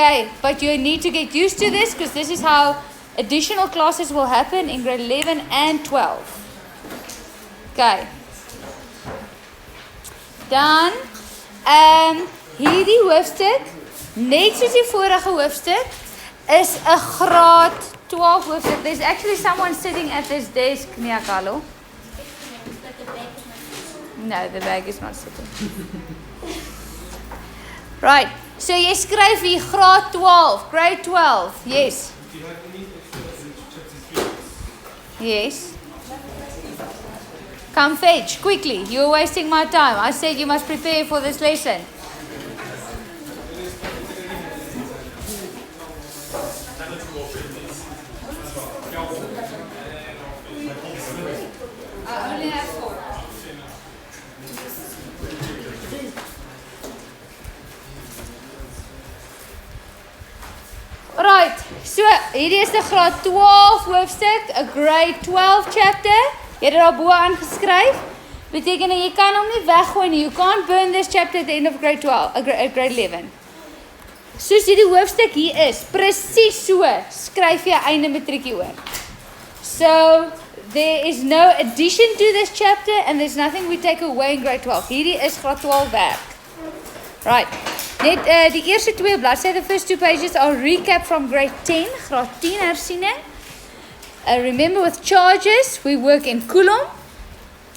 Okay, but you need to get used to this because this is how additional classes will happen in grade 11 and 12. Okay. Dan, hierdie hoofstuk, net soos die vorige hoofstuk, is 'n graad 12 hoofstuk. There's actually someone sitting at this desk, Niakalo. No, the bag is not sitting. Right, so jy skryf hier graad 12, grade 12, yes. Yes. Come fetch, quickly. You're wasting my time. I said you must prepare for this lesson. I only have 4. Alright, so hierdie is 'n graad 12 hoofstuk, 'n grade 12 chapter. Jy het dit daar bo aangeskryf. Beteken jy kan hom nie weggooi nie. You can't burn this chapter at the end of grade 12, grade 11. Soos hierdie hoofstuk hier is, presies so skryf jy einde matriekie oor. So there is no addition to this chapter and there's nothing we take away in grade 12. Hierdie is graad 12 werk. Right. Net die eerste 2 bladsye, the first 2 pages are recap from grade 10, graad 10 hersiening. Remember with charges, we work in coulomb.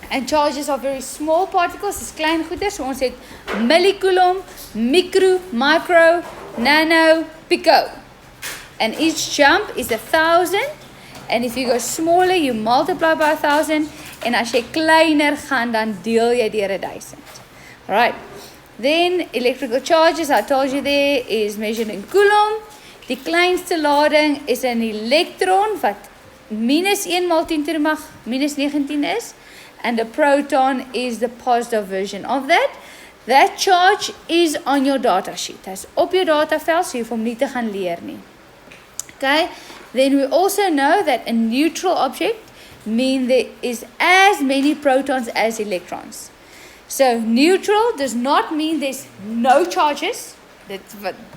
And charges are very small particles, dis klein goeder. So ons het millicoulomb, micro, micro, nano, pico. And each jump is 1,000. And if you go smaller, you multiply by 1,000. En as jy kleiner gaan, dan deel jy deur 1,000. Right. Then electrical charges, I told you there, is measured in coulomb. Die kleinste lading is 'n elektron wat -1 maal 10 to the mag -19 is. And the proton is the positive version of that. That charge is on your data sheet. That's op jou datavel, so jy hoef hom nie te gaan leer nie. Okay? Then we also know that a neutral object means there is as many protons as electrons. So neutral does not mean there's no charges.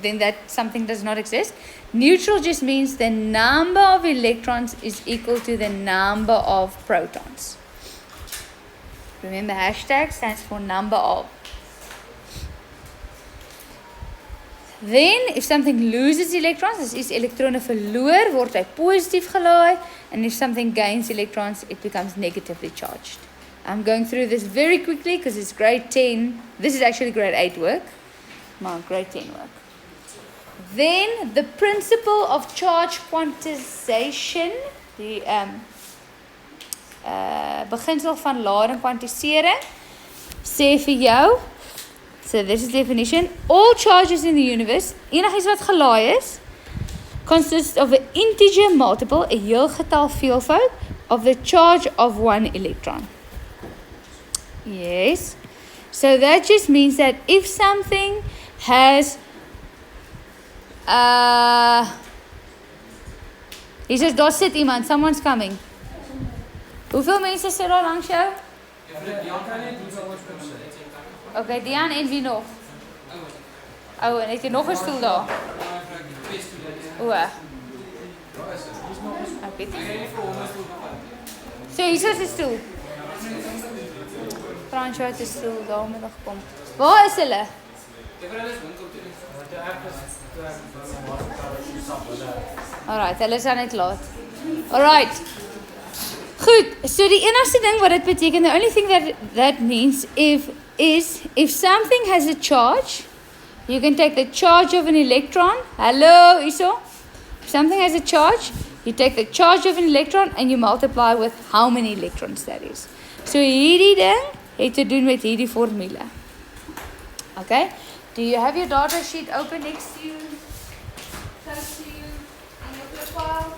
Then that something does not exist. Neutral just means the number of electrons is equal to the number of protons. Remember, hashtag stands for number of. Then, if something loses electrons, this is elektrone verloor, word hy positief gelaai. And if something gains electrons, it becomes negatively charged. I'm going through this very quickly because it's grade 10. This is actually grade 8 work. Maar grade 10 work. Then, the principle of charge quantization, die beginsel van lading kwantisering, sê vir jou, so this is definition, all charges in the universe, enigiets wat gelaai is, consists of an integer multiple, 'n heel getal veelvoud, of the charge of one electron. Yes. So that just means that if something has hier is daar sit iemand, someone's coming. Hoeveel mense sit daar langs jou? Okay, Dian en wie nog? Oh, en het jy nog 'n stoel daar? O. Ek weet nie. So hier is 'n stoel. Fransjo het 'n stoel daar met gekom. Waar is hulle? Alright, hulle is aan net laat. Alright. Goed, so die enigste ding wat dit beteken, the only thing that means if something has a charge, you can take the charge of an electron. Hello, Iso. If something has a charge, you take the charge of an electron and you multiply with how many electrons that is. So hierdie ding het te doen met hierdie formule. Okay? Do you have your data sheet open next to you? Close to you in your profile?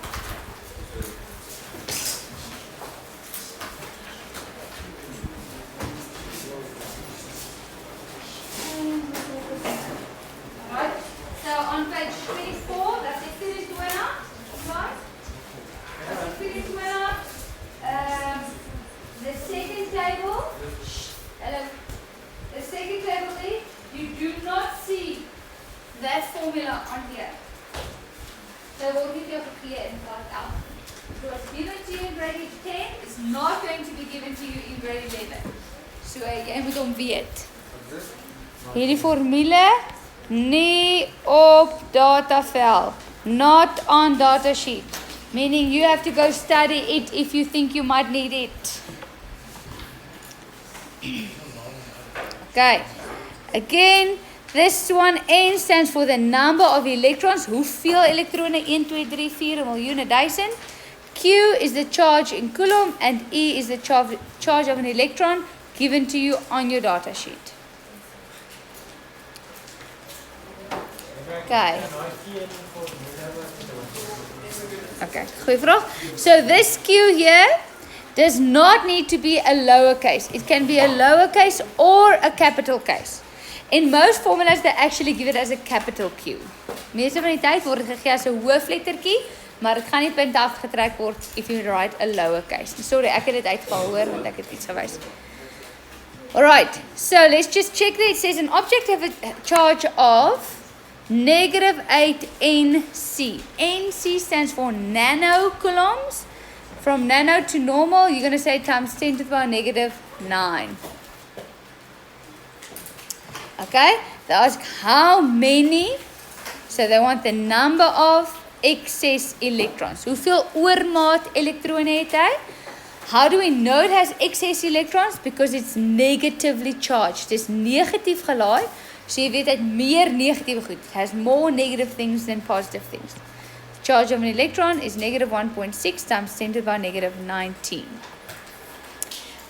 Alright, so on page 24, that's the finished winner, right? That's the finished winner. The second table, hello, the second table there, you do not see that formula on here. So word nie vir jou gegee in graad 11. So what's given to you in grade 10 is not going to be given to you in grade 11. So jy moet hom weet. Hierdie formule nie op datavel, not on data sheet. Meaning you have to go study it if you think you might need it. Okay. Again, this one N stands for the number of electrons. Hoeveel elektrone? 1, 2, 3, 4 miljoen, 1000. Q is the charge in coulomb and E is the charge of an electron given to you on your data sheet. Okay. Okay, goeie vraag. So this Q here does not need to be a lowercase. It can be a lowercase or a capital case. In most formulas, they actually give it as a capital Q. Meeste van die tyd word dit gegee as 'n hooflettertjie, maar dit gaan nie punt afgetrek word if you write a lowercase. Sorry, ek het dit uitgehaal hoor want ek het iets gewys. Alright, so let's just check that. It says an object have a charge of -8 NC. NC stands for nanocoulombs. From nano to normal, you're going to say times 10 to the power -9. Okay, they ask how many. So they want the number of excess electrons. Hoeveel oormaat elektrone het hy? How do we know it has excess electrons? Because it's negatively charged. Dit is negatief gelaai. So jy weet het meer negatiewe goed. It has more negative things than positive things. The charge of an electron is -1.6 times 10 to the power -19.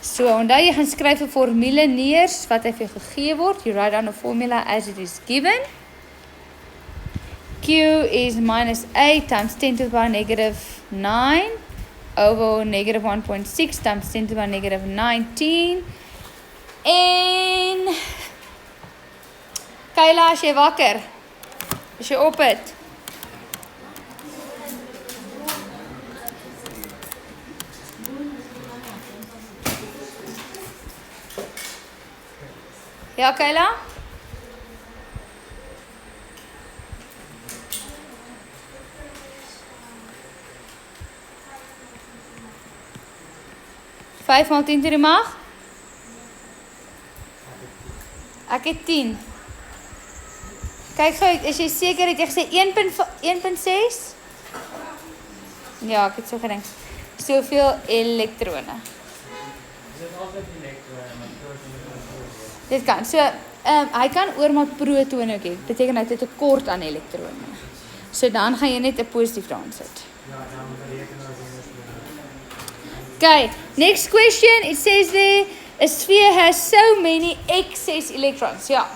So onthou jy gaan skryf 'n formule neer wat hy vir jou gegee word. You write down a formula as it is given. Q is -8 times 10 to the power -9 over -1.6 times 10 to the power -19. En Kayla, as jy wakker? As jy op het? Ja, Kayla? Vijf maal 10 to die mag? Ek het 10. Kyk gou, is jy seker het jy gesê 1.6? Ja, ek het so gedink. Soveel elektrone. Is dit altyd elektrone, maar protone? Dit kan. So, hy kan oormaat protone ook hê. Beteken hy het 'n tekort aan elektrone. So dan gaan jy net 'n positief daan sit. Ja, dan bereken ons dit. Okay, next question. It says there a sphere has so many excess electrons. Ja.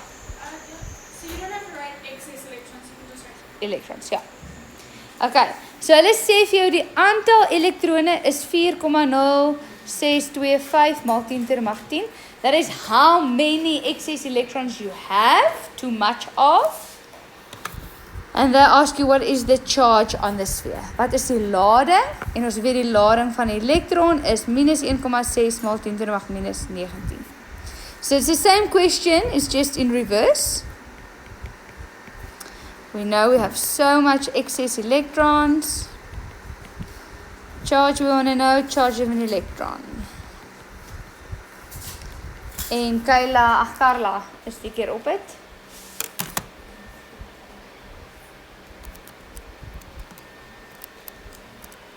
So you don't have to write excess electrons, you can just write Electrons, ja. Okay, so hulle sê vir jou die aantal elektrone is 4,0625 maal 10 to the mag 10. That is how many excess electrons you have, too much of. And they ask you what is the charge on the sphere. Wat is die lading? En ons weet die lading van die elektron is -1,6 maal 10 to the mag -19. So it's the same question, it's just in reverse. We know we have so much excess electrons. Charge we want to know, charge of an electron. En Carla is die keer op het.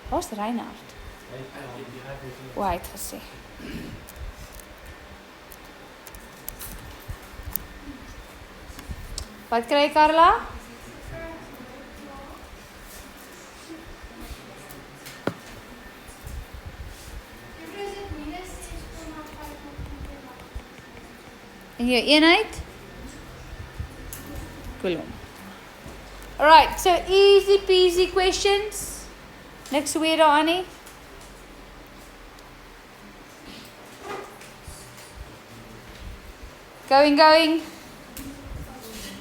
Waar is Reinhard? Hoe hy het gesê. Wat kry Carla? En jou eenheid? Coulomb. Alright, so easy peasy questions. Next weer daar Annie. Going. You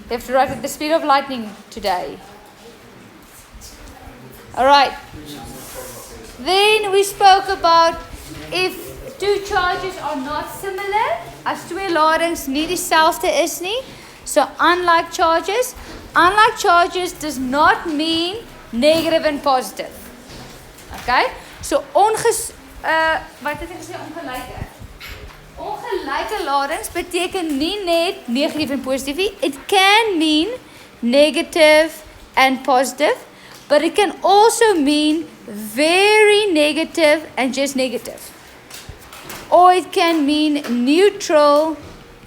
have to write at the speed of lightning today. Alright. Then we spoke about if two charges are not similar, as twee ladings nie dieselfde is nie, So unlike charges does not mean negative and positive. Okay? So wat het ek gesê ongelyke? Ongelyke ladings beteken nie net negatief en positief nie. It can mean negative and positive, but it can also mean very negative and just negative. Or it can mean neutral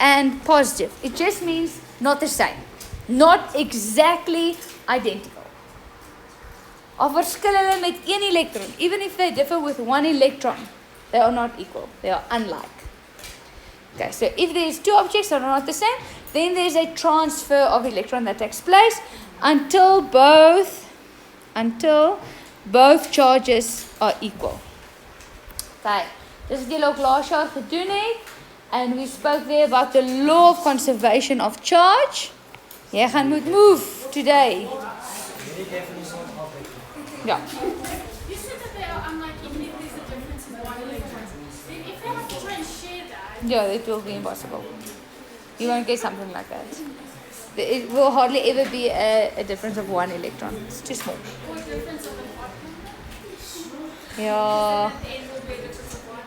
and positive. It just means not the same. Not exactly identical. Of verskil hulle met een electron. Even if they differ with one electron, they are not equal. They are unlike. Okay, so if there is two objects that are not the same, then there is a transfer of electron that takes place until both charges are equal. Okay, dis het julle ook laas jaar gedoen het, and we spoke there about the law of conservation of charge. Jy gaan moet move today. Ja. You said that they are unlike even if there's a difference in one electron. Then if they have to try and share that, Yeah, it will be impossible. You won't get something like that. It will hardly ever be a difference of one electron. It's too small. or a difference of an atom, Yeah, then it will be a difference of one.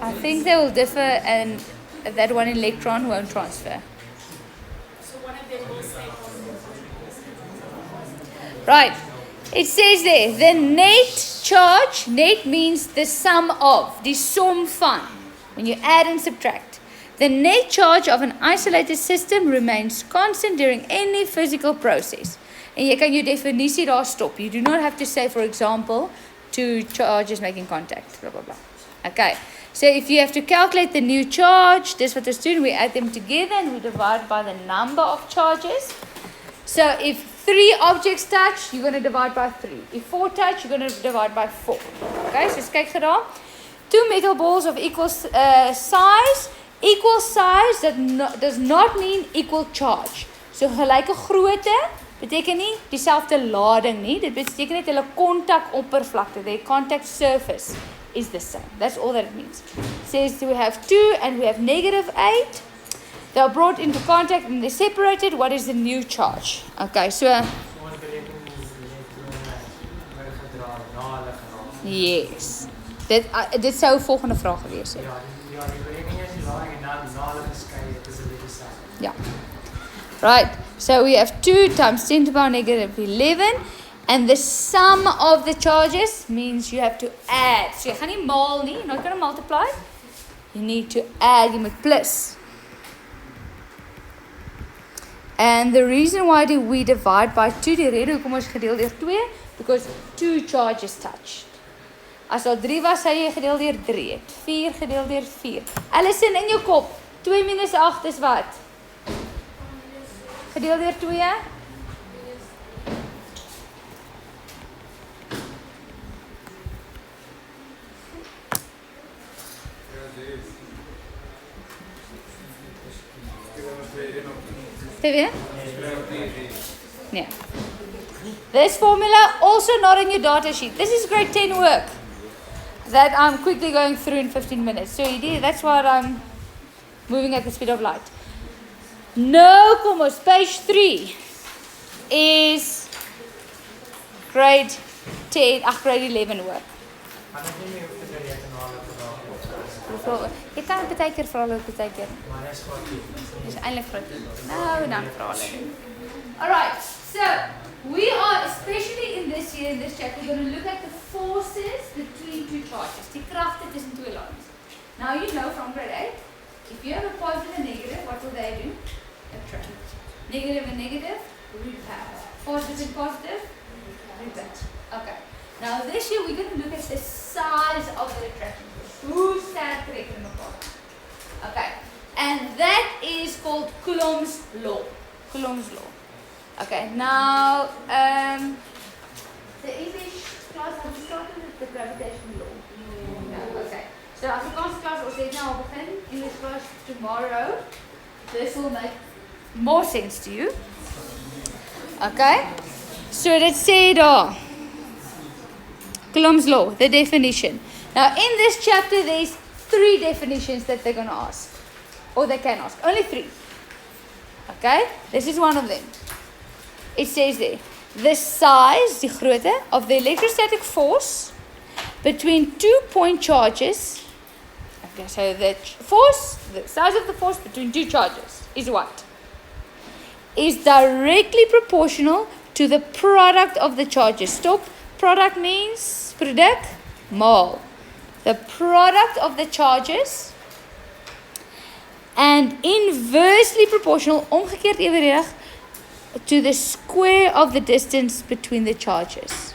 I think they will differ and that one electron won't transfer. So one of them will stay positive. Right. It says there, the net charge, net means the sum of, die som van, when you add and subtract. The net charge of an isolated system remains constant during any physical process. En jy kan jou definisie daar stop. You do not have to say, for example, two charges making contact, blah, blah, blah. Okay. So if you have to calculate the new charge, this is what we're doing. We add them together and we divide by the number of charges. So if 3 objects touch, you're going to divide by 3. If 4 touch, you're going to divide by 4. Okay, so kyk gedaan. 2 metal balls of equal size. Equal size does not mean equal charge. So gelyke grootte beteken nie dieselfde lading nie. Dit beteken net hulle kontakoppervlakte, their contact surface is the same. That's all that it means. It says we have 2 and we have -8. They are brought into contact and they're separated. What is the new charge? Okay, so yes. Dit sou 'n volgende vraag gewees het. Yeah. Right. So we have 2 times 10 to the power -11. And the sum of the charges means you have to add. So jy gaan nie maal nie. You're not going to multiply. You need to add. Jy moet plus. And the reason why do we divide by 2, die rede hoekom ons gedeel deur 2, because 2 charges touched. As daar 3 was, sou jy gedeel deur 3 het. 4 gedeel deur 4. Allison in jou kop. 2 minus 8 is wat? Gedeel deur 2? TV? Yeah. This formula also not in your data sheet. This is grade 10 work that I'm quickly going through in 15 minutes. So that's what I'm moving at the speed of light. No, commas, page 3 is grade 10, grade 11 work. Jy kan het baie keer vra hulle baie keer. Dis eintlik groot. Nou dan vra hulle. Alright, so we are especially in this year in this chapter going to look at the forces between 2 charges. Die kragte tussen 2 ladings. Now you know from grade 8, if you have a positive and negative, what will they do? Attract. Negative and negative, repel. Positive and positive, repel. Okay. Now this year we're going to look at the size of the attraction force. Hoe sterk trek in mekaar? Okay. And that is called Coulomb's law. Coulomb's law. Okay. Now the English class has started with the gravitation law. No, okay. So Afrikaans class ons het nou al begin. English class tomorrow. This will make more sense to you. Okay. So let's say daar. Coulomb's law, the definition. Now in this chapter there's 3 definitions that they're going to ask. Or they can ask. Only 3. Okay, this is one of them. It says there, the size, die grootte, of the electrostatic force between 2 point charges. Okay, so the size of the force between two charges is what? Is directly proportional to the product of the charges. Stop. Product means product, mole. The product of the charges and inversely proportional, omgekeerd evenredig, to the square of the distance between the charges.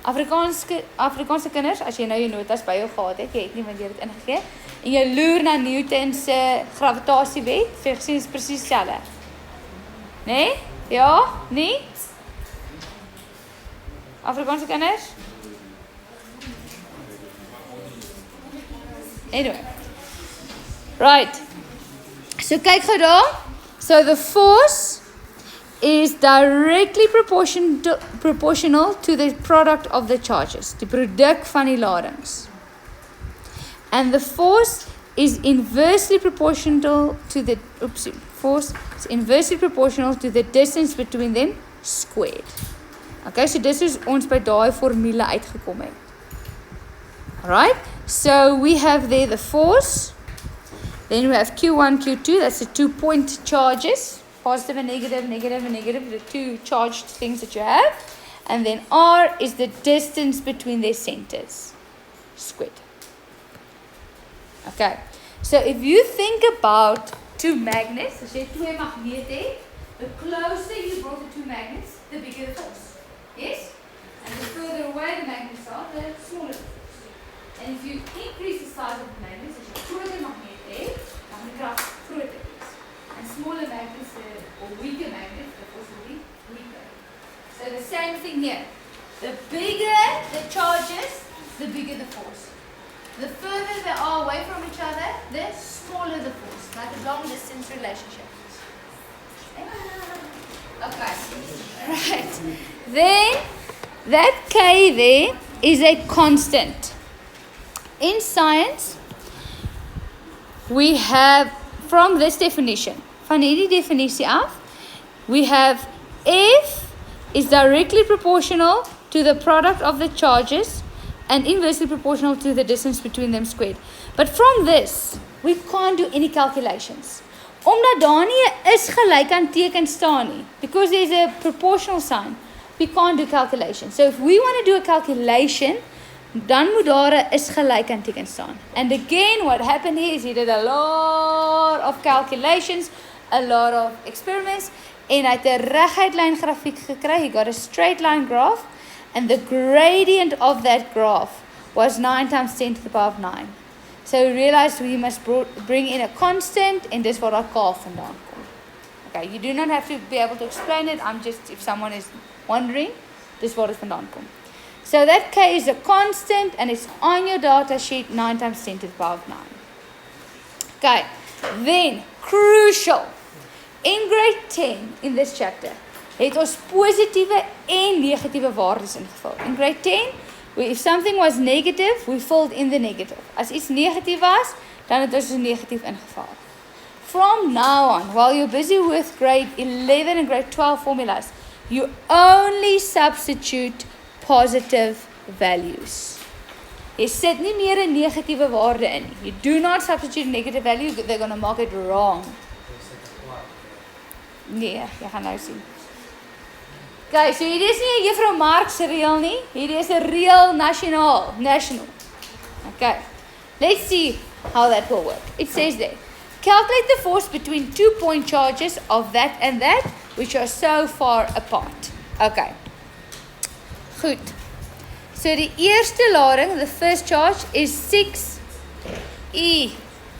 Afrikaanse kinders, as jy nou jou notas by jou gehad het, jy het nie want jy het ingegee, en jy loer na Newton se gravitasiewet, vir gesien is presies dieselfde. Nee? Ja? Nie? Afrikaanse kinders? Anyway. Right. So kyk gou daar. So the force is directly proportional to the product of the charges. Die produk van die ladings. And the force is inversely proportional to the force is inversely proportional to the distance between them squared. Okay, so dis is ons by daai formule uitgekom het. Alright, so we have there the force. Then we have Q1, Q2, that's the 2 point charges. Positive and negative, negative and negative, the two charged things that you have. And then R is the distance between their centers, squared. Okay, so if you think about two magnets, as jy twee magnete het, the closer you brought the two magnets, the bigger the force. Yes? And the further away the magnets are, the smaller the force. And if you increase the size of the magnets, as jy groter magnet het, dan die krag groter is. And smaller magnets, or weaker magnets, the force will be weaker. So the same thing here. The bigger the charges, the bigger the force. The further they are away from each other, the smaller the force. Like a long distance relationship. Okay. Right. Then, that K there is a constant. In science, we have, from this definition, van hierdie definitie af, we have F is directly proportional to the product of the charges and inversely proportional to the distance between them squared. But from this, we can't do any calculations. Omdat daar nie 'n is gelyk aan teken staan nie, because there's a proportional sign, we can't do calculations. So if we want to do a calculation, dan moet daar 'n is gelyk aan teken staan. And again, what happened here is he did a lot of calculations, a lot of experiments, en hy het 'n reguitlyn grafiek gekry. He got a straight line graph, and the gradient of that graph was 9 times 10 to the power of 9. So we realized we must bring in a constant, and dis waar daar K vandaan kom. Okay, you do not have to be able to explain it. I'm just, if someone is wondering, dis waar dit vandaan kom. So that K is a constant, and it's on your data sheet 9 times 10 to the power of 9. Okay, then, crucial. In grade 10, in this chapter, het ons positiewe en negatiewe waardes ingevul. In grade 10, if something was negative, we filled in the negative. As iets negatief was, dan het ons negatief ingevul. From now on, while you're busy with grade 11 and grade 12 formulas, you only substitute positive values. Jy sit nie meer 'n negatiewe waarde in nie. You do not substitute a negative value, they're going to mark it wrong. Nee, jy gaan nou sien. Okay, so hierdie is nie 'n Juffrou Mark se reël nie. Hierdie is 'n reël national. Okay. Let's see how that will work. It says there, calculate the force between 2 point charges of that and that, which are so far apart. Okay. Goed. So die eerste lading, the first charge, is 6E.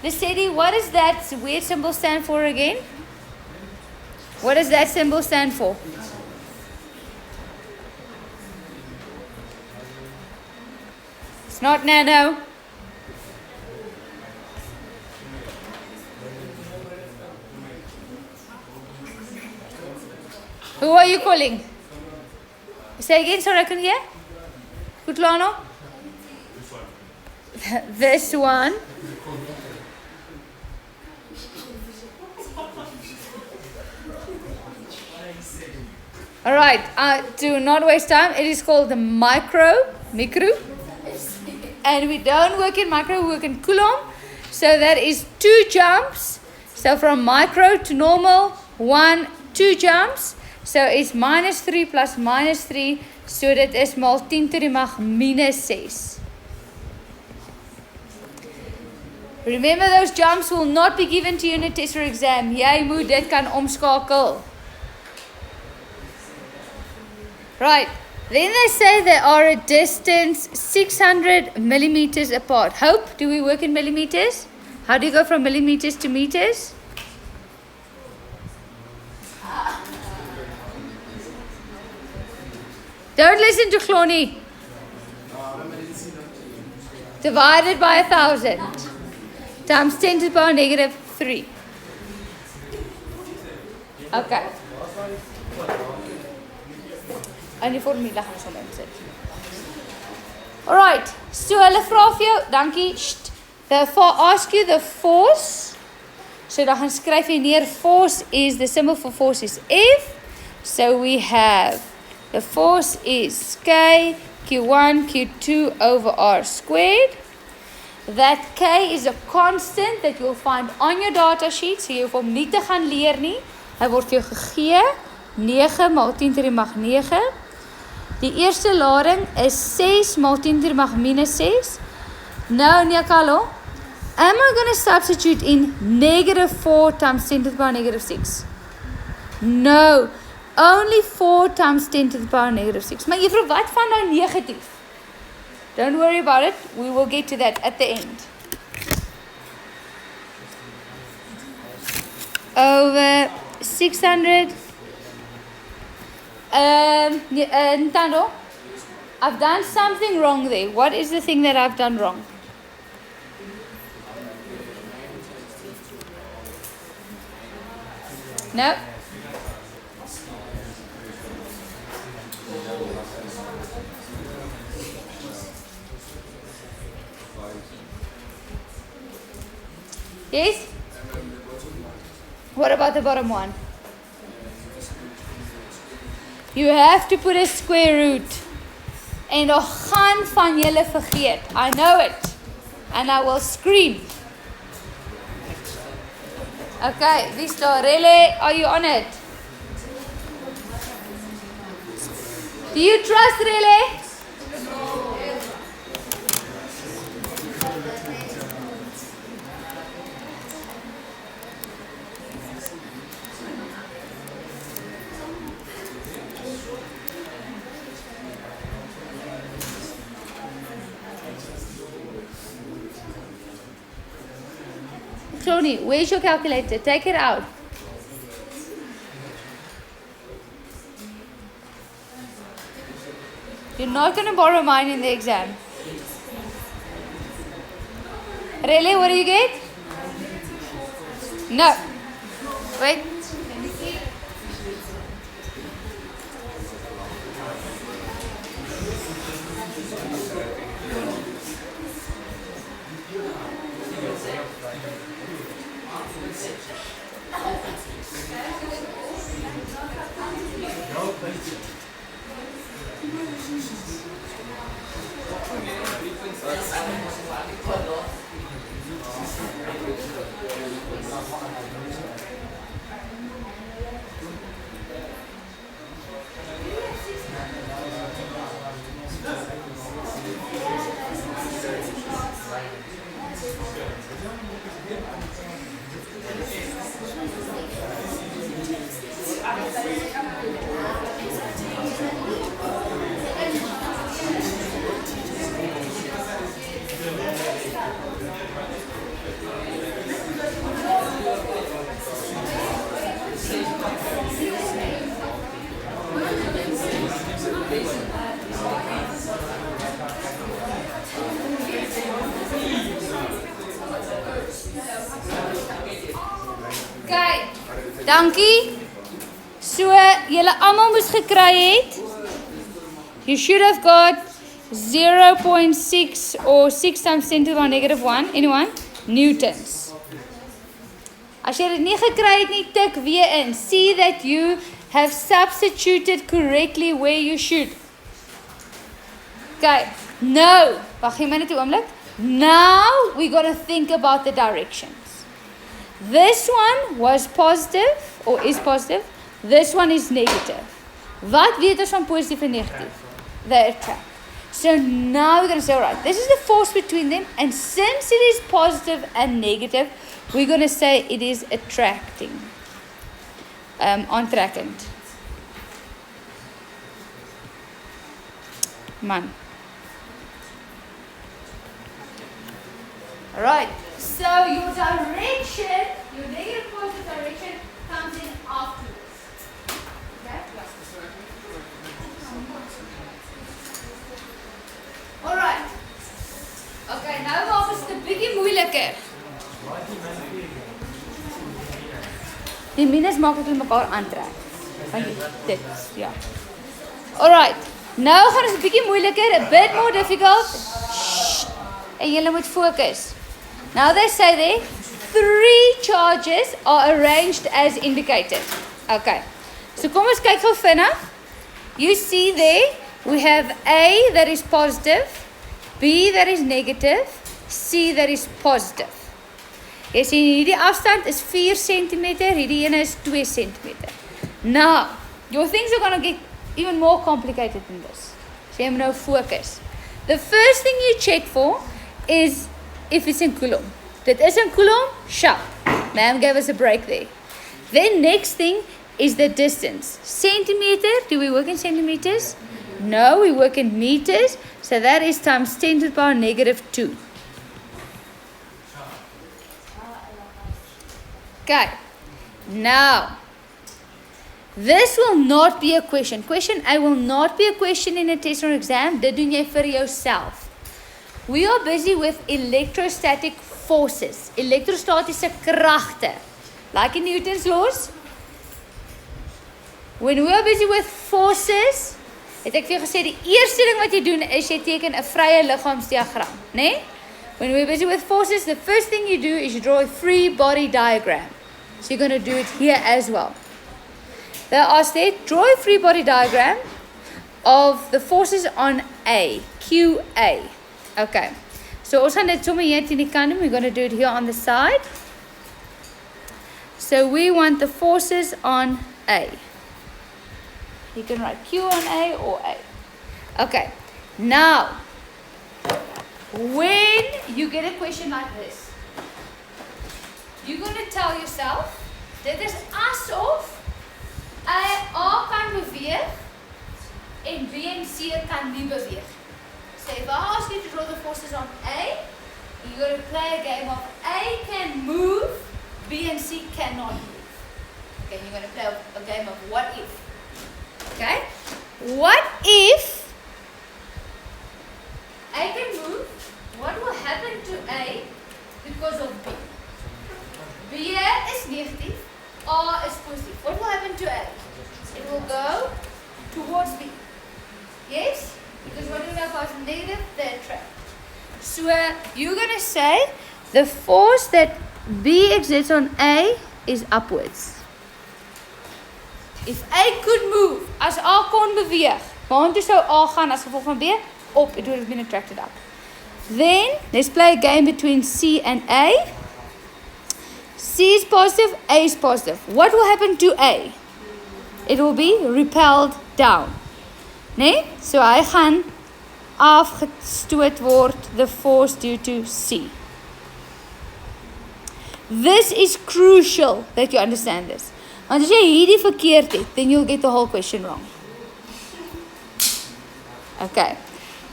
Lesedi, what does that weird symbol stand for again? What does that symbol stand for? It's not nano. Who are you calling? Say again, sorry, I couldn't hear. Kutlano? This one. Alright, to not waste time, it is called the micro. And we don't work in micro, we work in coulomb. So that is 2 jumps. So from micro to normal, 2 jumps. So it's -3 plus -3. So that is maal 10 to die mag -6. Remember, those jumps will not be given to you in a test or exam. Jy moet dit kan omskakel. Right. Then they say they are a distance 600 millimeters apart. Hope, do we work in millimeters? How do you go from millimeters to meters? Don't listen to Cloney. Divided by 1,000 times 10 to the power negative 3. Okay. En die formule gaan so insit. Alright, so hulle vra vir jou, dankie, they ask you the force. So dan gaan skryf jy neer, force is, the symbol for force is F. So we have, the force is K, Q1, Q2 over R squared. That K is a constant that you'll find on your data sheet. So jy hoef hom nie te gaan leer nie. Hy word vir jou gegee, 9 maal 10 to die mag 9. Die eerste lading is 6 maal 10 to die mag -6. Nou, Nyakalo, am I going to substitute in -4 times 10 to the power -6? No, only 4 times 10 to the power -6. Maar juffrou, wat van nou negatief? Don't worry about it, we will get to that at the end. Over 600. Ntando, I've done something wrong there. What is the thing that I've done wrong? No? Yes? What about the bottom one? You have to put a square root. En dan gaan van julle vergeet. I know it. And I will scream. Okay, wie staan? Really? Are you on it? Do you trust really? Tony, where's your calculator? Take it out. You're not going to borrow mine in the exam. Really? What do you get? No. Wait. Dankie. So, julle almal moes gekry het. You should have got 0.6 or 6 times 10 to the power negative 1. Anyone? Newtons. As jy dit nie gekry het nie, tik weer in. See that you have substituted correctly where you should. Okay, no. Wag gee my net 'n oomblik. Now we're going to think about the directions. This one was positive or is positive. This one is negative. Wat weet ons van positief en negatief? They attract. So now we're going to say, alright, this is the force between them, and since it is positive and negative, we're going to say it is attracting. Aantrekkend. Man. Alright, so your direction, your negative positive direction comes in afterwards. Okay? Alright. Okay, nou maak ons dit 'n bietjie moeiliker. Die minus maak dat hulle mekaar aantrek. Want dit, ja. Alright. Nou gaan ons 'n bietjie moeiliker, a bit more difficult. Shh. En julle moet fokus. Now they say there, 3 charges are arranged as indicated. Okay. So kom ons kyk gou vinnig. You see there, we have A that is positive, B that is negative, C that is positive. Jy sien hierdie afstand is 4 cm, hierdie ene is 2 cm. Now, your things are going to get even more complicated than this. So jy moet nou focus. The first thing you check for is if it's in coulomb. Dit is in coulomb, sharp. Ma'am gave us a break there. Then next thing is the distance. Centimeter, do we work in centimeters? No, we work in meters. So that is times 10 to the power negative 2. Okay. Now, this will not be a question. Question A will not be a question in a test or exam. Dit doen jy vir jouself. We are busy with electrostatic forces. Elektrostatiese kragte. Like in Newton's laws. When we are busy with forces, het ek vir jou gesê die eerste ding wat jy doen is jy teken 'n vrye liggaamsdiagram, né? Nee? When we're busy with forces, the first thing you do is you draw a free body diagram. So you're going to do it here as well. They asked there, draw a free body diagram of the forces on A, QA. Okay. So ons gaan dit sommer hier teen die kant doen. We're going to do it here on the side. So we want the forces on A. You can write Q on A or A. Okay. Now, when you get a question like this, you're going to tell yourself, dit is asof A kan beweeg en B en C kan nie beweeg. So if I ask you to draw the forces on A, you're going to play a game of A can move, B and C cannot move. Okay, you're going to play a game of what if. Okay? What if A can move? What will happen to A because of B? B is negative, A is positive. What will happen to A? It will go towards B. Yes? Because what do we know about negative? They attract. So you're going to say the force that B exerts on A is upwards. If A could move, as A kon beweeg, waartoe sou A gaan as gevolg van B? Op, it would have been attracted up. Then, let's play a game between C and A. C is positive, A is positive. What will happen to A? It will be repelled down. Nee? So hy gaan afgestoot word, the force due to C. This is crucial that you understand this. Want as jy hierdie verkeerd het, then you'll get the whole question wrong. Okay.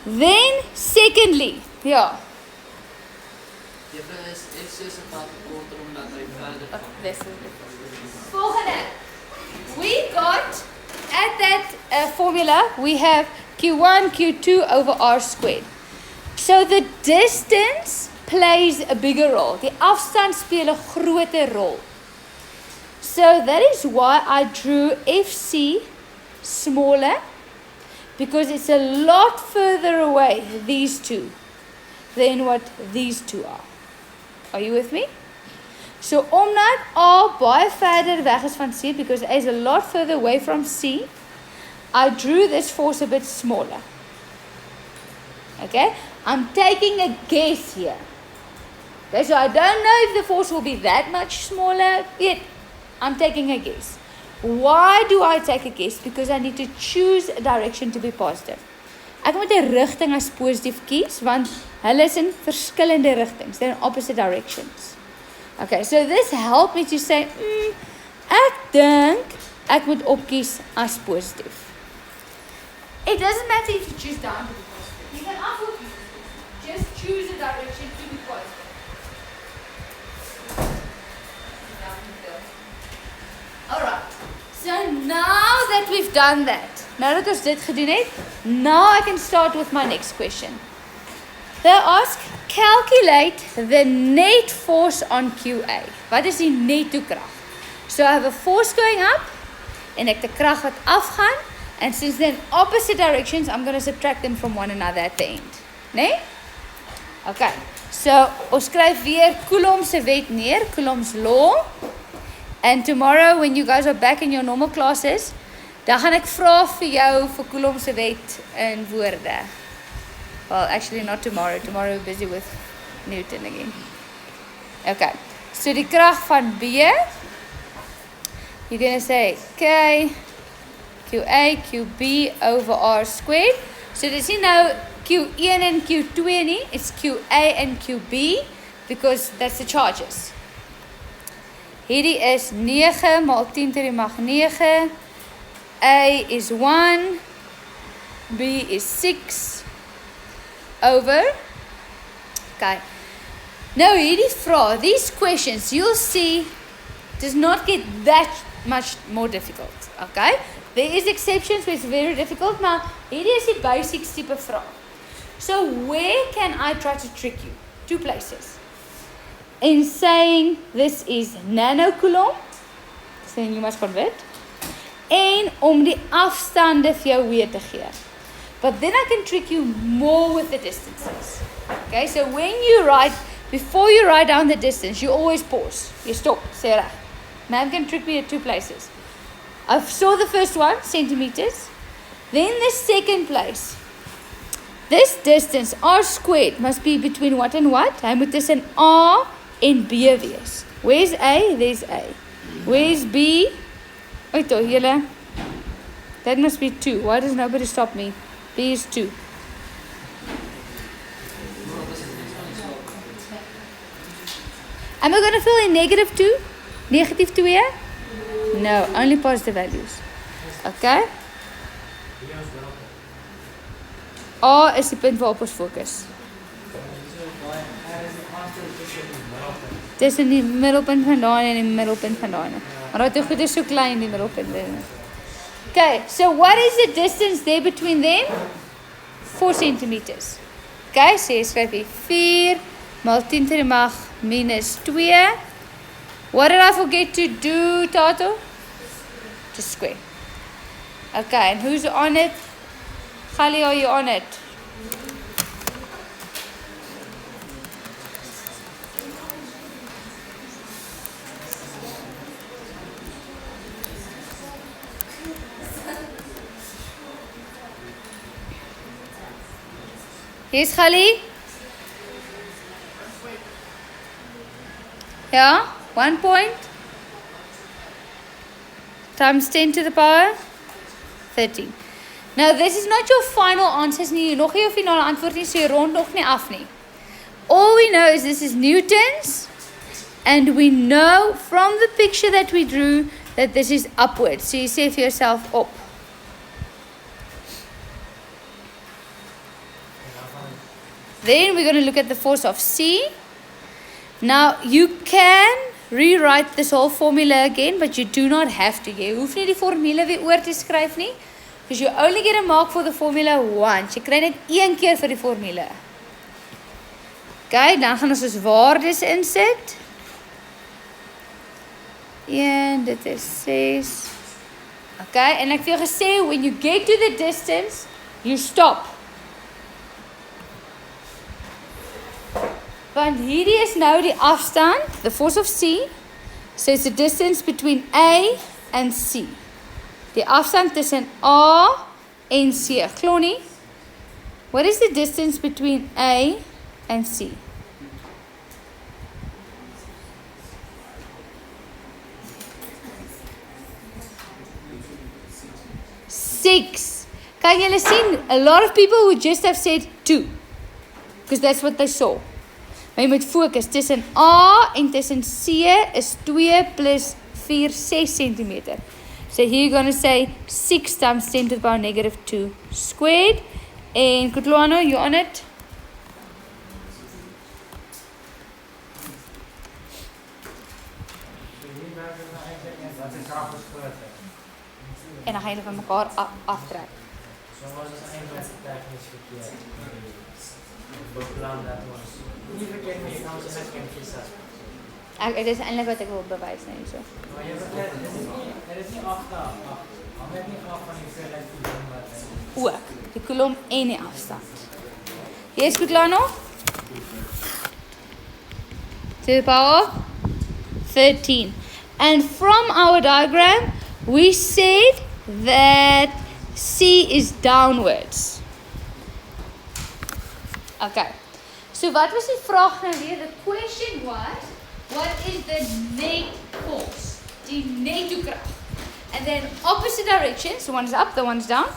Then, secondly, yeah. Volgende. We got, at that formula, we have Q1, Q2 over R squared. So the distance plays a bigger role. Die afstand speel 'n groter rol. So that is why I drew Phsc smaller, because it's a lot further away, these two, than what these two are. Are you with me? So omdat A baie verder weg is van C, because A is a lot further away from C, I drew this force a bit smaller. Okay, I'm taking a guess here. Okay, so I don't know if the force will be that much smaller yet. I'm taking a guess. Why do I take a guess? Because I need to choose a direction to be positive. Ek moet 'n rigting as positief kies, want hulle is in verskillende rigtings. They're in opposite directions. Okay, so this helped me to say, ek dink ek moet opkies as positief. It doesn't matter if you choose down to be positive. You can up or just choose a direction to be positive. Alright, so now that we've done that, now dat ons dit gedoen het, now I can start with my next question. They ask, calculate the net force on QA. Wat is die netto krag? So I have a force going up, en ek die krag wat afgaan, and since they're in opposite directions, I'm going to subtract them from one another at the end. Nee? Okay, so ons skryf weer Coulomb's wet neer, Coulomb's law. And tomorrow, when you guys are back in your normal classes, dan gaan ek vra vir jou vir Coulomb's wet in woorde. Well, actually not tomorrow. Tomorrow we're busy with Newton again. Okay, so die krag van B, you're going to say K, QA, QB over R squared. So dis nie nou Q1 en Q2 nie, it's QA and QB, because that's the charges. Hierdie is 9 maal 10 to die mag 9. A is 1. B is 6. Over. Okay. Nou hierdie vraag, these questions, you'll see, does not get that much more difficult. Okay. There is exceptions where it's very difficult. Maar hierdie is die basics type vraag. So where can I try to trick you? Two places. In saying this is nanocoulomb, saying you must convert, en om die afstande vir jou weer te gee. But then I can trick you more with the distances. Okay, so when you write, before you write down the distance, you always pause. You stop, say reg. Ma'am can trick me at two places. I saw the first one, centimeters. Then the second place. This distance, R squared, must be between what and what? Hy moet tussen A en B wees. Where's A? There's A. Where's B? Wait, oh, julle. That must be 2. Why does nobody stop me? B is 2. Am I going to fill in negative 2? Negative 2 here? No, only positive values. Okay? A is die punt waarop ons fokus. Tussen die middelpunt vandaan en die middelpunt vandaan. Maar dat goed is so klein die middelpunt. Okay, so what is the distance there between them? 4 centimeters. Okay, so jy skryf hier 4 maal 10 to the mag minus 2. What did I forget to do, Tato? Just square. Okay, and who's on it? Gali, are you on it? Yes, Gali? Yeah, 1 point times 10 to the power 13. Now, this is not your final answers nie. Nog nie jou finale antwoord nie, so jy rond nog nie af nie. All we know is this is Newton's, and we know from the picture that we drew that this is upwards. So you say for yourself, op. Then we're going to look at the force of C. Now, you can rewrite this whole formula again, but you do not have to. Jy hoef nie die formule weer oor te skryf nie. Because you only get a mark for the formula once. Jy kry net een keer vir die formule. Okay, dan gaan ons waardes insit. En dit is 6. Okay, en ek het jou gesê, when you get to the distance, you stop. Want hierdie is nou die afstand, the force of C. So it's the distance between A and C. Die afstand tussen A en C. Glo nie? What is the distance between A and C? Six. Kan julle sien? A lot of people would just have said 2. Because that's what they saw. Maar jy moet fokus. Tussen A en tussen C is 2 plus 4, 6 centimeter. So here you're going to say 6 times 10 to the power negative 2 squared. En Kutlwano, you on it? En dan ga je van elkaar aftrekken. So was het eindelijk technisch verkeerd. Beplan dat was. Niet verkeerd, maar je kan ze net geen kiezen. Dit is eindelijk wat ik wil bewijzen. So. Maar je verkeerd, het is niet achteraf. Al werd niet af van die veelheid coulomb. Ook, die coulomb en die afstand. Yes, Kutlano? To the power of 13. And from our diagram, we said that C is downwards. Okay. So what was die vraag nou weer? The question was, what is the net force? Die nettoekrag. And then opposite directions, so one is up, the one is down.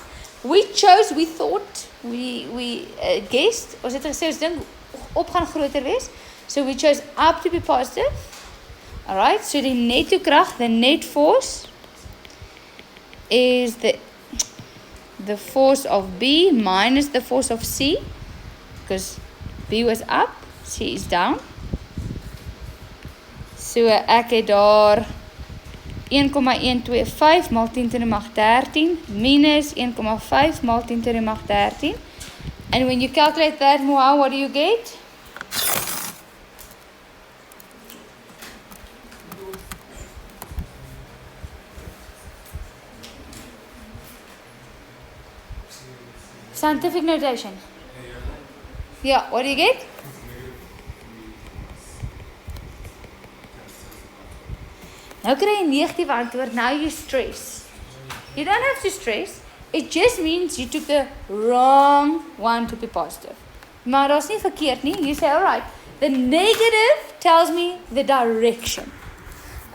We chose, we thought, we guessed, ons het gesê ons dink op gaan groter wees. So we chose up to be positive. Alright, so die nettoekrag, the net force is the force of B minus the force of C, because B was up, C is down. So ek het daar 1,125 maal 10 to the mag 13 minus 1,5 maal 10 to the mag 13. And when you calculate that, what do you get? Scientific notation. Yeah, what do you get? Nou kry jy 'n negatiewe antwoord, now you stress. You don't have to stress. It just means you took the wrong one to be positive. Maar daar's nie verkeerd nie. You say, alright, the negative tells me the direction.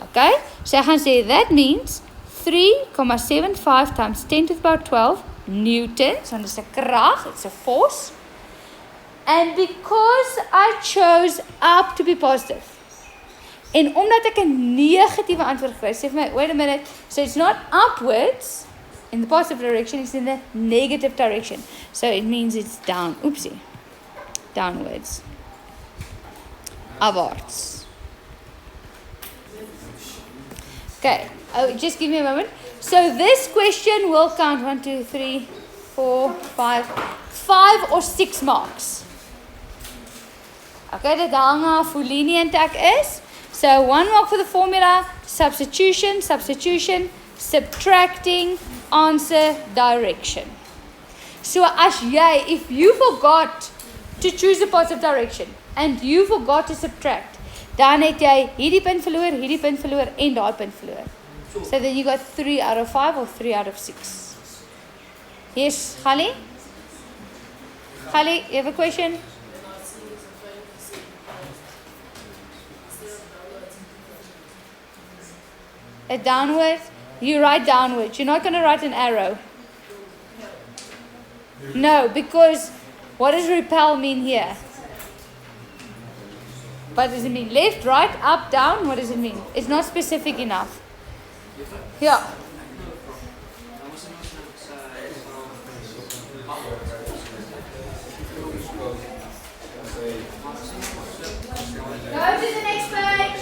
Okay? So ek gaan sê, that means 3,75 times 10 to the power 12 newtons, want it's a krag, it's a force. And because I chose up to be positive, en omdat ek 'n negatiewe antwoord gekry het, sê vir my, wait a minute, so it's not upwards in the positive direction, it's in the negative direction. So it means it's down, oopsie, downwards, upwards. Okay, just give me a moment. So this question will count 1, 2, 3, 4, 5 or 6 marks. Okay, dit hang af hoe lenient ek is. So 1 mark for the formula, substitution, subtracting, answer, direction. So as jy, if you forgot to choose a positive direction and you forgot to subtract, dan het jy hierdie punt verloor en daai punt verloor. So then you got 3 out of 5 or 3 out of 6. Yes, Khali? Khali, you have a question? A downward? You write downward. You're not going to write an arrow. No, because what does repel mean here? What does it mean? Left, right, up, down? What does it mean? It's not specific enough. Yeah. Go to the next page.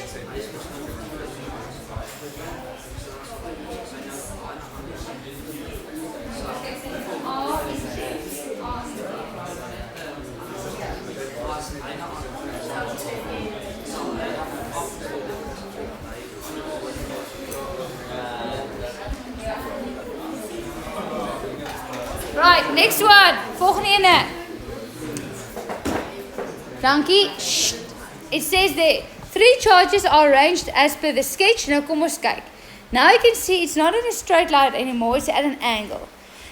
Right, next one. Volgende ene. Dankie. Shh. it says there, 3 charges are arranged as per the sketch. Nou kom ons kyk. Now you can see it's not in a straight line anymore, it's at an angle.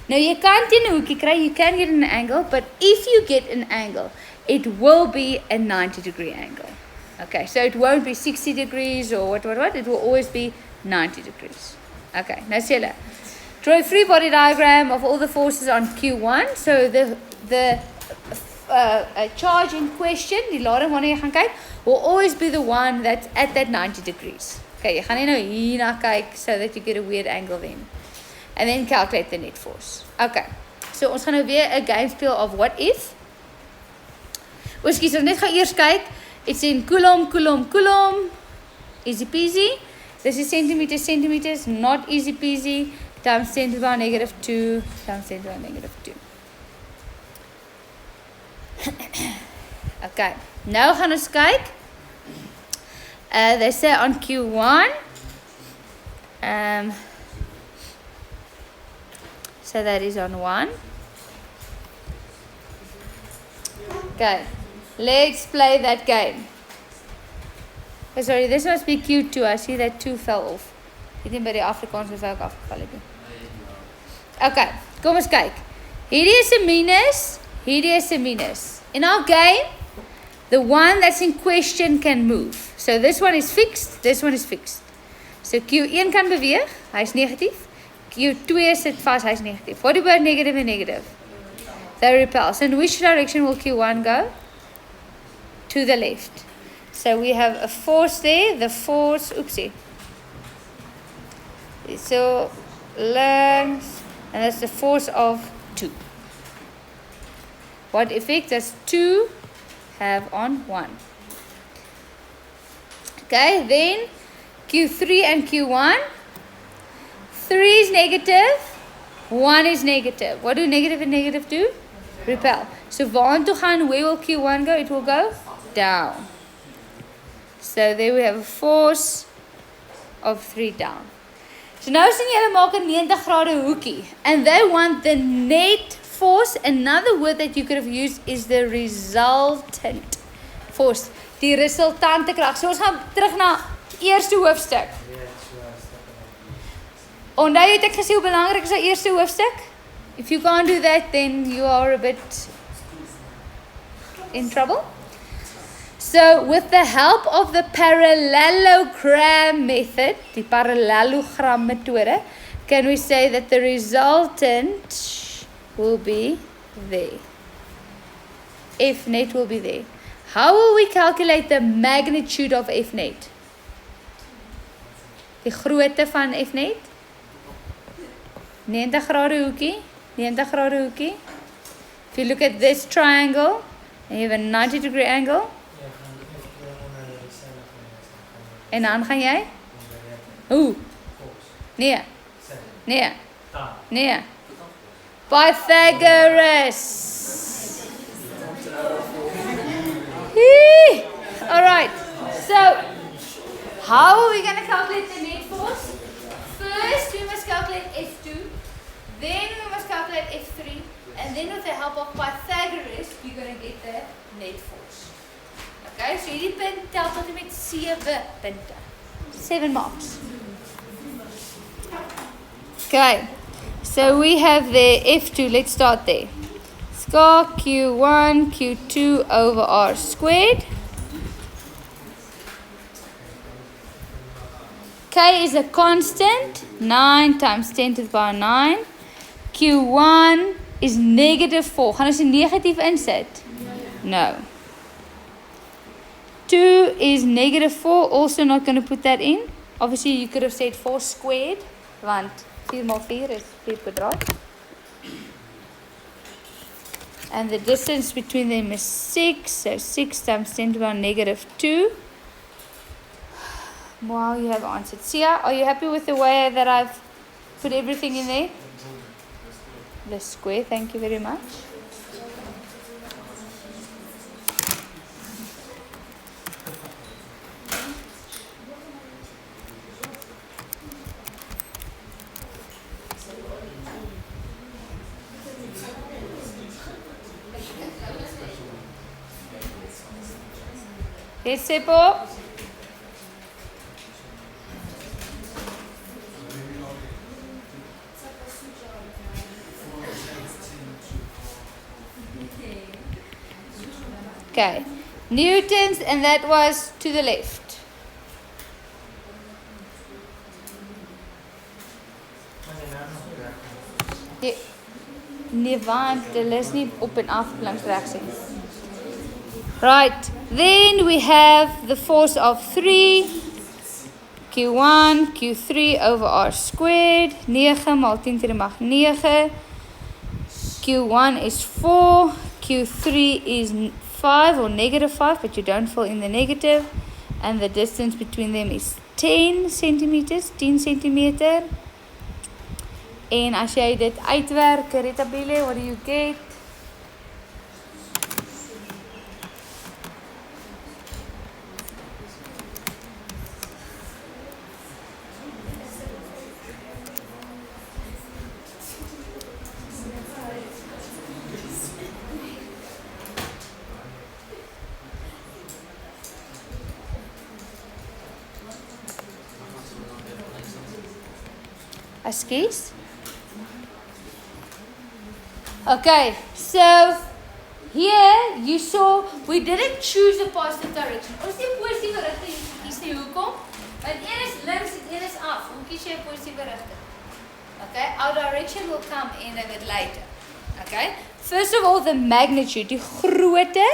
Now you can't teen 'n hoekie kry, you can get an angle, but if you get an angle, it will be a 90-degree angle. Okay, so it won't be 60 degrees or what, it will always be 90 degrees. Okay, nou sê hulle, draw a free body diagram of all the forces on Q1. So the charge in question, die lading waarna jy gaan kyk, will always be the one that's at that 90 degrees. Okay, jy gaan nie nou hierna kyk so that you get a weird angle then. And then calculate the net force. Okay, so ons gaan nou weer 'n game speel of what if. Oeskies, ons net gaan eers kyk. It's in coulomb. Easy peasy. This is centimeters, not easy peasy. Times 10 to the power -2 times 10 to the power -2. Okay, nou gaan ons kyk. They say on Q1. So that is on 1. Okay, let's play that game. Oh, sorry, this must be Q2. I see that 2 fell off. Ek het by die Afrikaans is ook afgeval het. Okay, kom ons kyk. Hierdie is 'n minus, hierdie is 'n minus. In our game, the one that's in question can move. So this one is fixed, this one is fixed. So Q1 kan beweeg, hy is negatief. Q2 sit vas, hy is negatief. What about negative and negative? They repel. So in which direction will Q1 go? To the left. So we have a force there, the force, oopsie. So length, and that's the force of 2. What effect does 2 have on 1? Okay, then Q3 and Q1. 3 is negative, 1 is negative. What do negative and negative do? Repel. So waartoe gaan, where will Q1 go? It will go down. So there we have a force of 3 down. So nou sien julle maak 'n 90 grade hoekie. And they want the net force. Another word that you could have used is the resultant force. Die resultante krag. So ons gaan terug na eerste hoofstuk. Onthou jy het ek gesê hoe belangrik is die eerste hoofstuk? If you can't do that, then you are a bit in trouble. So with the help of the parallelogram method, die parallelogram methode, can we say that the resultant will be there? F net will be there. How will we calculate the magnitude of F net? Die grootte van F net? 90 grade hoekie, 90 grade hoekie. If you look at this triangle, and you have a 90-degree angle, en dan gaan jy? Hoe? Nee. Nee. Nee. Pythagoras. Alright. So, how are we going to calculate the net force? First, we must calculate F2. Then we must calculate F3. And then with the help of Pythagoras, we're going to get the net force. Okay, so hierdie punt tel tot en met 7 punte. 7 marks. Okay, so we have the F2. Let's start there. Scar Q1, Q2 over R squared. K is a constant. 9 times 10 to the power 9. Q1 is -4. Gaan ons 'n negatief insit? No. 2 is -4. Also not going to put that in. Obviously, you could have said 4 squared. Want 4 maal 4 is 4 kwadraat. And the distance between them is 6. So 6 times 10 to the power -2. Wow, you have answered. Sia, are you happy with the way that I've put everything in there? The square, thank you very much. Yes, Seppo. Okay, newtons, and that was to the left. Ja, nee, want hulle is nie op en af langs regs nie. Right, then we have the force of 3, Q1, Q3 over R squared, 9 maal 10 to the mag 9. Q1 is 4, Q3 is 5 or negative 5, but you don't fill in the negative. And the distance between them is 10 centimeters, 10 centimeter. En as jy dit uitwerk, retabile, what do you get? Askies? Okay, so here you saw we didn't choose a positive direction. Ons die positiewe rigting kies nie hoekom? Want een is links en een is af. Hoe kies jy 'n positiewe rigting? Okay, our direction will come in a bit later. Okay, first of all the magnitude, die grootte.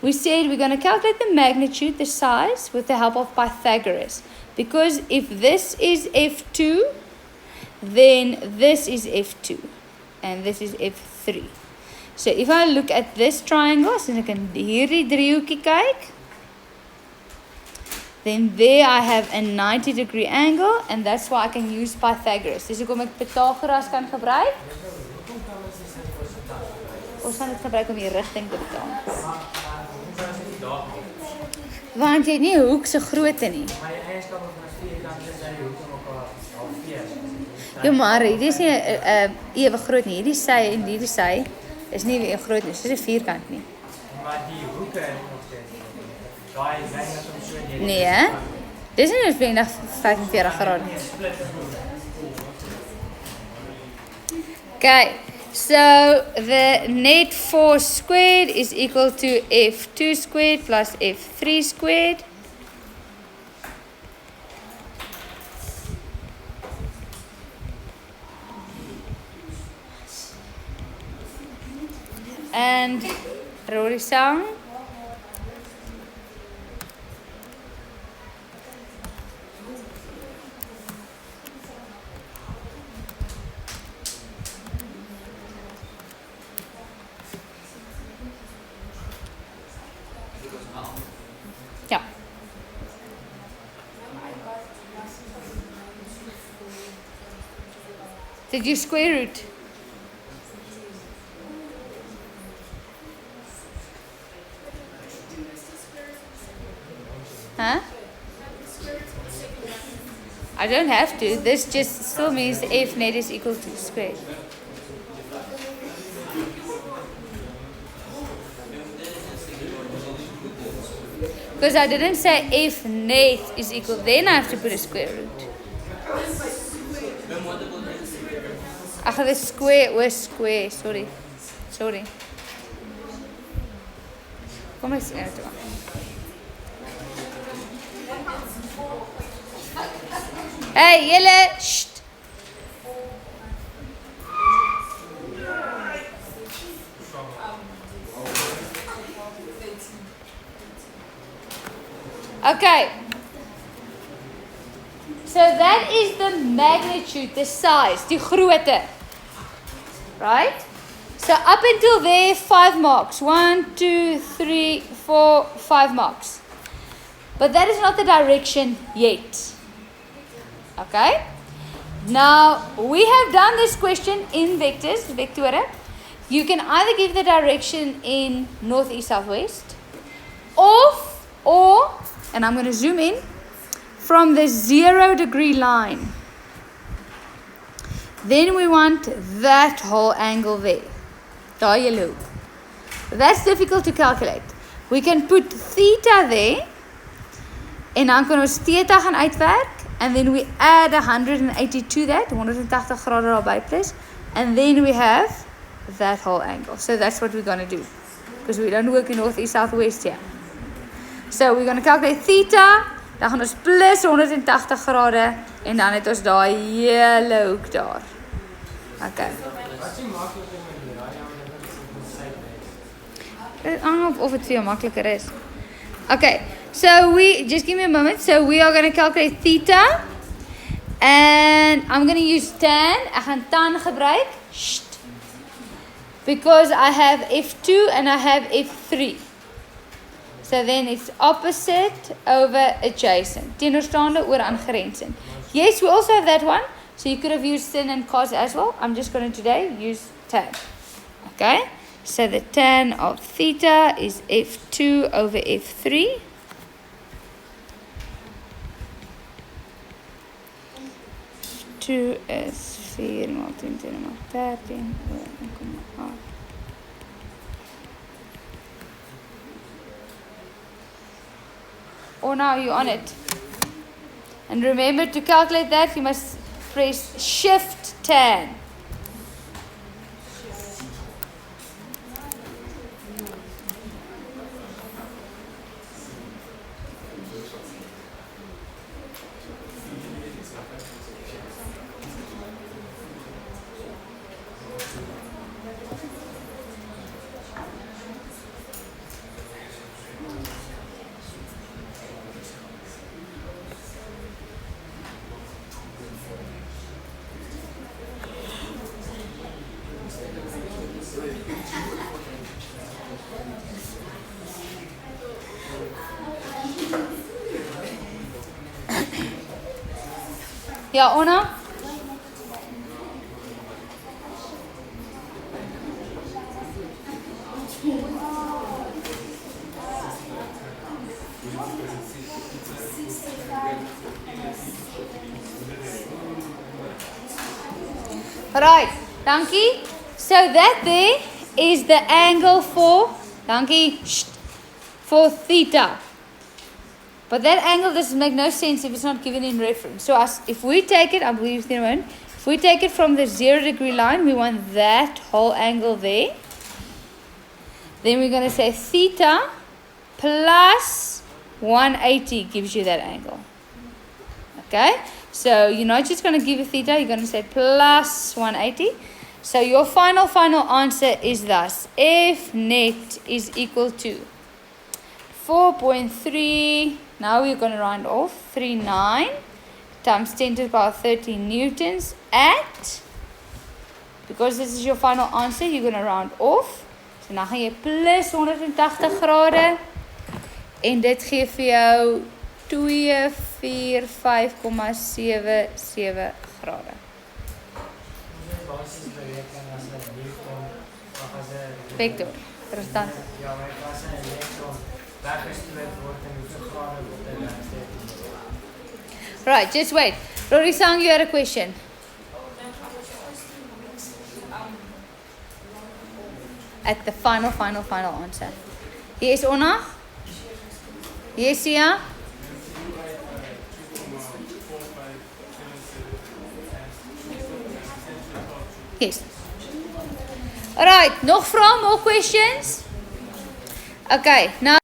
We said we're going to calculate the magnitude, the size, with the help of Pythagoras. Because if this is F2, then this is F2. And this is F3. So if I look at this triangle, so I can hierdie driehoekie kyk, then there I have a 90-degree angle, and that's why I can use Pythagoras. Dis hoekom ek Pythagoras kan gebruik. Ons gaan dit gebruik om die rigting te bepaal. Want jy het nie hoek se grootte nie. Maar die eienskap van die vierkante is dat die hoeke mekaar halveer. Ja, maar hierdie is nie ewe groot nie. Hierdie sy en hierdie sy is nie ewe groot nie. Dit is 'n vierkant nie. Maar die hoeke is nog steeds. Daai lyn is om so net. Nee, hè? Dis nie noodwendig 45 grade. Okay, so the net force squared is equal to F2 squared plus F3 squared. And Rory Sang. Ja. Did you square root? Huh? I don't have to. This just still means F net is equal to square. Because I didn't say F net is equal, then I have to put a square root. Ach, the square was square. Sorry. Kom eens uit. Hey, julle, sst. Okay. So that is the magnitude, the size, die grootte. Right? So up until there, 5 marks. 1, 2, 3, 4, 5 marks. But that is not the direction yet. Okay? Now, we have done this question in vectors, vectora. You can either give the direction in north, east, south, west, or, and I'm going to zoom in, from the 0-degree line. Then we want that whole angle there. Daai hele hoek. That's difficult to calculate. We can put theta there, En dan kan ons theta gaan uitwerk. And then we add 180 to that, 180 grade daarby plus. And then we have that whole angle. So that's what we're going to do. Because we don't work in north, east, south, west here. So we're going to calculate theta. Dan gaan ons plus 180 grade. En dan het ons daai hele hoek daar. Okay. Wat is die makkelijke manier? Ja, Dit hang of het vir jou makliker is. Okay, so just give me a moment. So we are going to calculate theta. And I'm going to use tan. Ek gaan tan gebruik. Because I have F2 and I have F3. So then it's opposite over adjacent. Teenoorstaande oor aangrensend. Yes, we also have that one. So you could have used sin and cos as well. I'm just going to today use tan. Okay? So the tan of theta is F2 over F3. F2 is 4 maal 20 maal 13 oor 1,8. Oh, now you're on it. And remember to calculate that, you must press Shift tan. Ja, Ona? Right, dankie. So that there is the angle for, dankie, for theta. But that angle doesn't make no sense if it's not given in reference. So if we take it, I believe in a moment, if we take it from the 0 degree line, we want that whole angle there. Then we're going to say theta plus 180 gives you that angle. Okay? So you're not just going to give a theta, you're going to say plus 180. So your final answer is thus. F net is equal to 4.3, now we're going to round off, 39 times 10 to the power 13 newtons at, because this is your final answer, you're going to round off. So nou gaan jy plus 180 grade en dit gee vir jou 245,77 grade. Vector, restant. Ja, maar ek was 'n elektron weggestoot word en hoeveel grade word hy weggestoot? Right, just wait. Rory Sang, you had a question. At the final answer. Yes, Ona? Yes, Sia? Yes. Alright, nog vrae, more questions? Okay, now